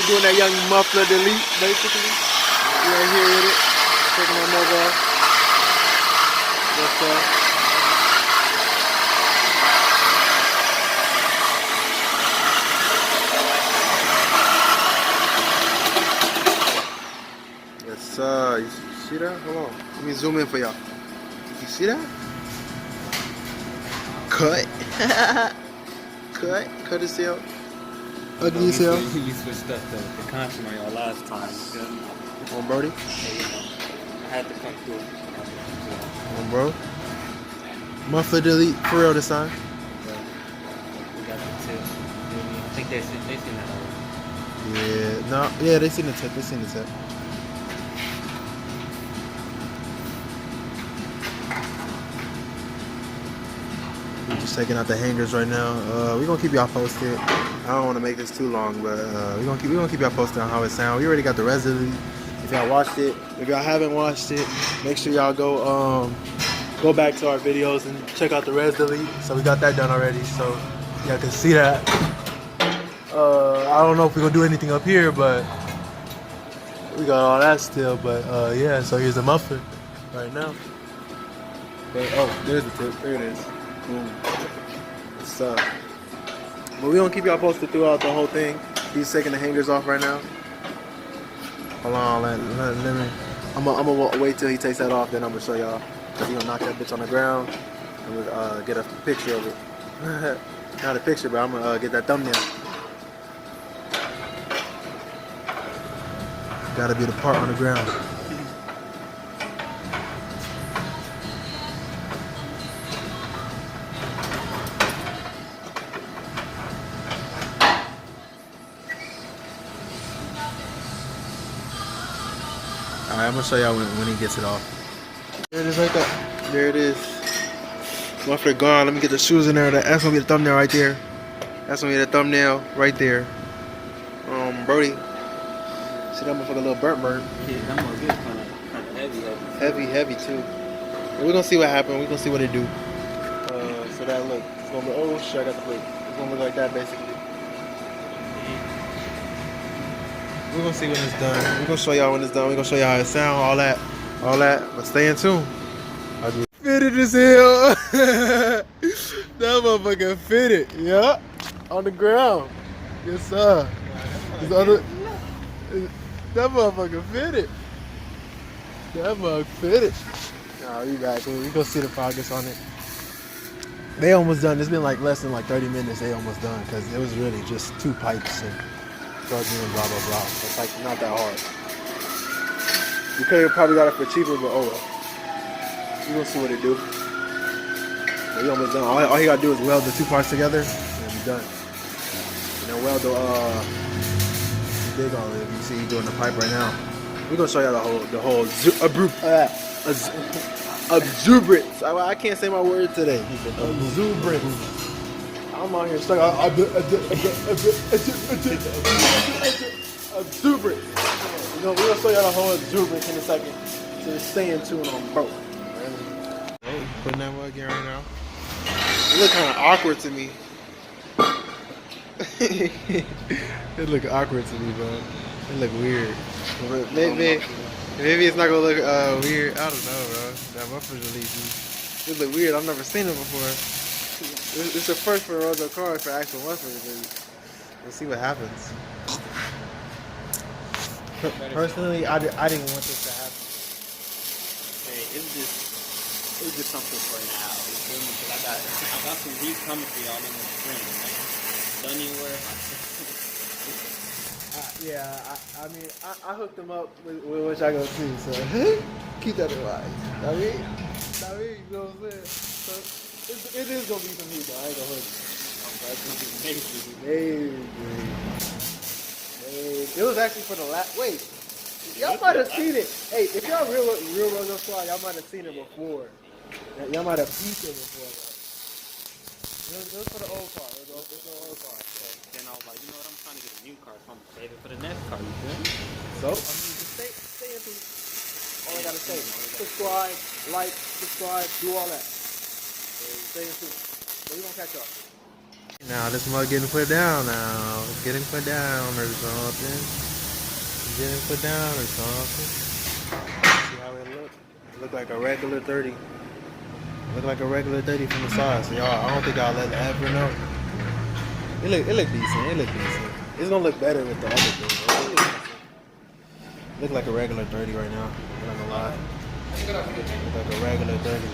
doing that young muffler delete, basically. We are here with it. Taking our mug off. What's up? Yes, you see that? Hold on. Let me zoom in for y'all. You see that? Cut. Cut his tail. Ugly as hell. You switched up the content on y'all last time. On Brody? I had to come through. On bro. Muffler delete for real this time. We got the tip. I think they seen that already. Yeah, no, yeah, they seen the tip. They seen the tip. We're just taking out the hangers right now. We're gonna keep y'all posted. I don't want to make this too long, but we're gonna keep y'all posted on how it sounds. We already got the residue. If y'all watched it, if y'all haven't watched it, make sure y'all go back to our videos and check out the res delete. So we got that done already. So y'all can see that. I don't know if we're gonna do anything up here, but we got all that still. But yeah, so here's the muffler right now. Okay, oh, there's the tip. There it is. Boom. What's up? But we gonna keep y'all posted throughout the whole thing. He's taking the hangers off right now. Hold on, let me. I'm gonna wait till he takes that off, then I'm gonna show y'all. Cause he gonna knock that bitch on the ground and we'll get a picture of it. Not a picture, but I'm gonna get that thumbnail. Gotta be the part on the ground. Alright, I'm gonna show y'all when he gets it off. There it is right there. There it is. Muffler gone. Let me get the shoes in there. That's gonna be the thumbnail right there. That's gonna be the thumbnail right there. Brody. See that motherfucker a little burnt. Yeah, that must get kind of Heavy too. But we're gonna see what happens. We're gonna see what it do. So that look. It's gonna look, oh shit, I got the plate. It's gonna look like that basically. We're gonna see when it's done. We're gonna show y'all when it's done. We're gonna show y'all how it sound, all that. But stay in tune. I just fitted as hell. That motherfucker fitted. Yeah. On the ground. Yes, sir. That motherfucker fitted. That motherfucker fitted. Nah, we back. We gonna see the progress on it. They almost done. It's been like less than like 30 minutes. They almost done because it was really just 2 pipes and plugging and blah blah blah. It's like not that hard. You could have probably got it for cheaper, but oh well. We gonna see what it do. But he almost done. All he gotta do is weld the 2 parts together and be done. And then weld dig all of it. You see, he's doing the pipe right now. We're gonna show y'all the whole exuberance. I can't say my word today. Exuberance. I'm out here stuck. Exuberance. We're gonna show y'all the whole exuberance in a second. So just stay in tune on both. Hey, putting that mug in right now. It look kind of awkward to me. It look awkward to me, bro. It look weird. But maybe it's not gonna look weird. I don't know, bro. That muffler delete, it look weird. I've never seen it before. It's the first for Rojo car for actual muffler delete. We'll see what happens. Personally, I didn't want this to happen. Hey, it's just something for now. You feel me? Because I got some heat coming for y'all in the spring. Like, done anywhere. Yeah, I mean, I hooked them up with which I go too, so keep that in mind. I mean, you know what I'm saying? So it is gonna be some heat though. I ain't gonna hook it. Maybe. It was actually for the last. Wait, y'all might have seen it. Hey, if y'all real Rojo Squad, y'all might have seen it before. Y'all might have peeped it before. It was for the old car. It was the old car. Then I was like, you know what, I'm trying to get a new car, so I'm gonna save it for the next car, you feel me? So, I mean, just stay into all I gotta say. Subscribe, like, do all that. Stay in tune. So we gonna catch up. Now this mug getting put down now. It's getting put down or something. It's getting put down or something. See how it look? It look like a regular 30. Look like a regular 30 from the side. So y'all, I don't think y'all let the ever know. It look decent. It look decent. It's gonna look better with the other thing. Look like a regular 30 right now. I'm not gonna lie. Look like a regular 30.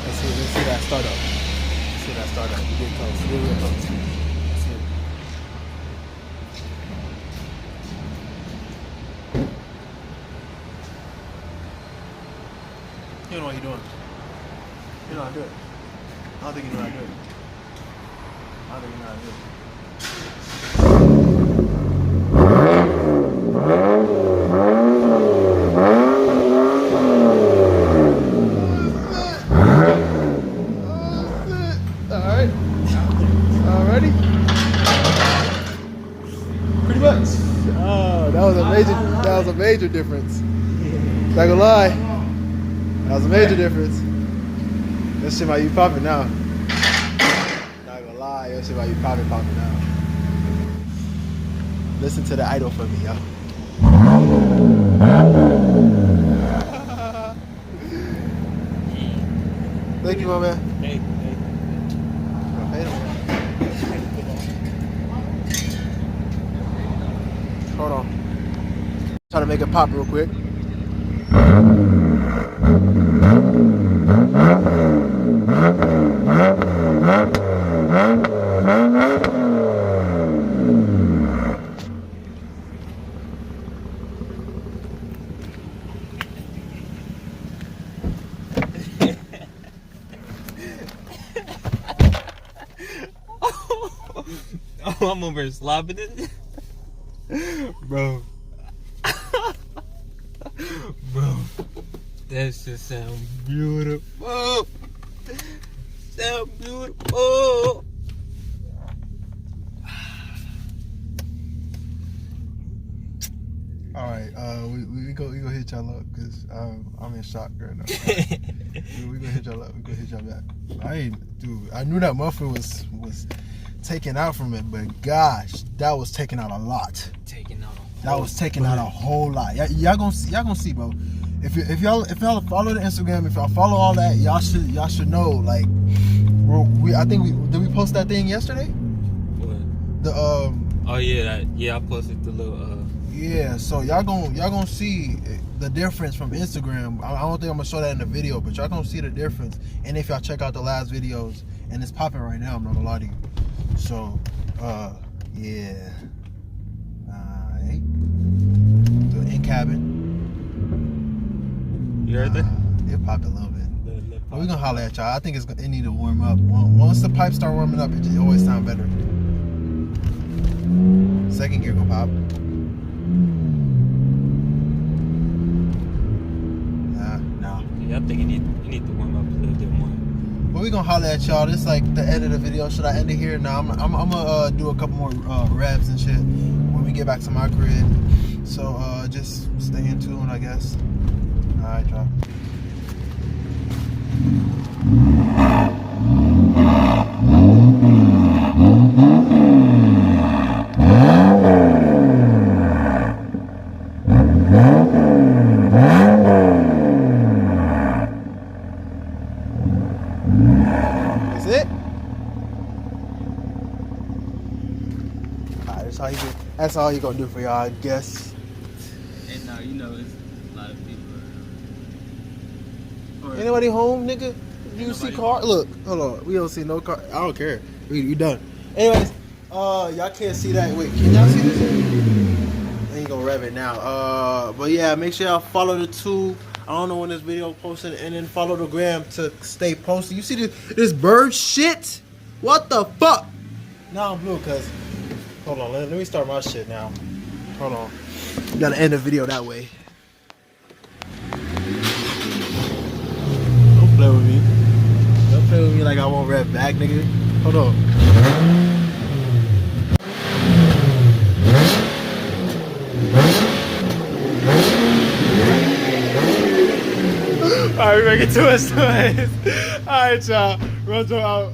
Let's see that startup. Let's see that startup. You get close. Get real close. Let's see. You know what you're doing. You know how to do it. I don't think you know how to do it. I don't think you know how to do it. That was a major difference. Not gonna lie. That was a major difference. That shit might be popping now. Not gonna lie, that shit might be popping now. Listen to the idol for me, yo. Thank you, my man. Hey. Hold on. Try to make it pop real quick. Oh, I'm over slobbing it. Bro. Bro. That shit sound beautiful. Sound beautiful. Alright, we go hit y'all up because I'm in shock right now. We gonna hit y'all up. We gonna hit y'all back. I knew that muffler was taken out from it, but gosh, that was taking out a lot. That was taking out a whole lot. Y'all gonna see, bro. If y'all follow the Instagram, if y'all follow all that, y'all should know. Like, did we post that thing yesterday? What? The Oh yeah, I posted the little Yeah, so y'all gonna see the difference from Instagram. I don't think I'm gonna show that in the video, but y'all gonna see the difference. And if y'all check out the last videos, and it's popping right now, I'm not gonna lie to you. So, yeah. The in cabin. You heard that? It popped a little bit. But we gonna holler at y'all. I think it need to warm up. Once the pipes start warming up, it always sound better. Second gear gonna pop. No. Yeah, I think you need to warm up a little bit more. But we gonna holler at y'all. This is like the end of the video. Should I end it here? No, I'm gonna do a couple more revs and shit when we get back to my crib. So just stay in tune, I guess. All right, y'all. That's it. All right, that's all he gonna do for y'all, I guess. And now you know it's a lot of people. Anybody home, nigga? You see car? Look, hold on. We don't see no car. I don't care. We done. Anyways, y'all can't see that. Wait, can y'all see this? Ain't gonna rev it now. But yeah, make sure y'all follow the tube. I don't know when this video posted, and then follow the gram to stay posted. You see this bird shit? What the fuck? Now I'm blue, cause hold on. Let me start my shit now. Hold on. Gotta end the video that way. Don't play with me. Don't play with me like I won't rev back, nigga. Hold on. Alright, we make it to us. Alright, y'all. Rojo out.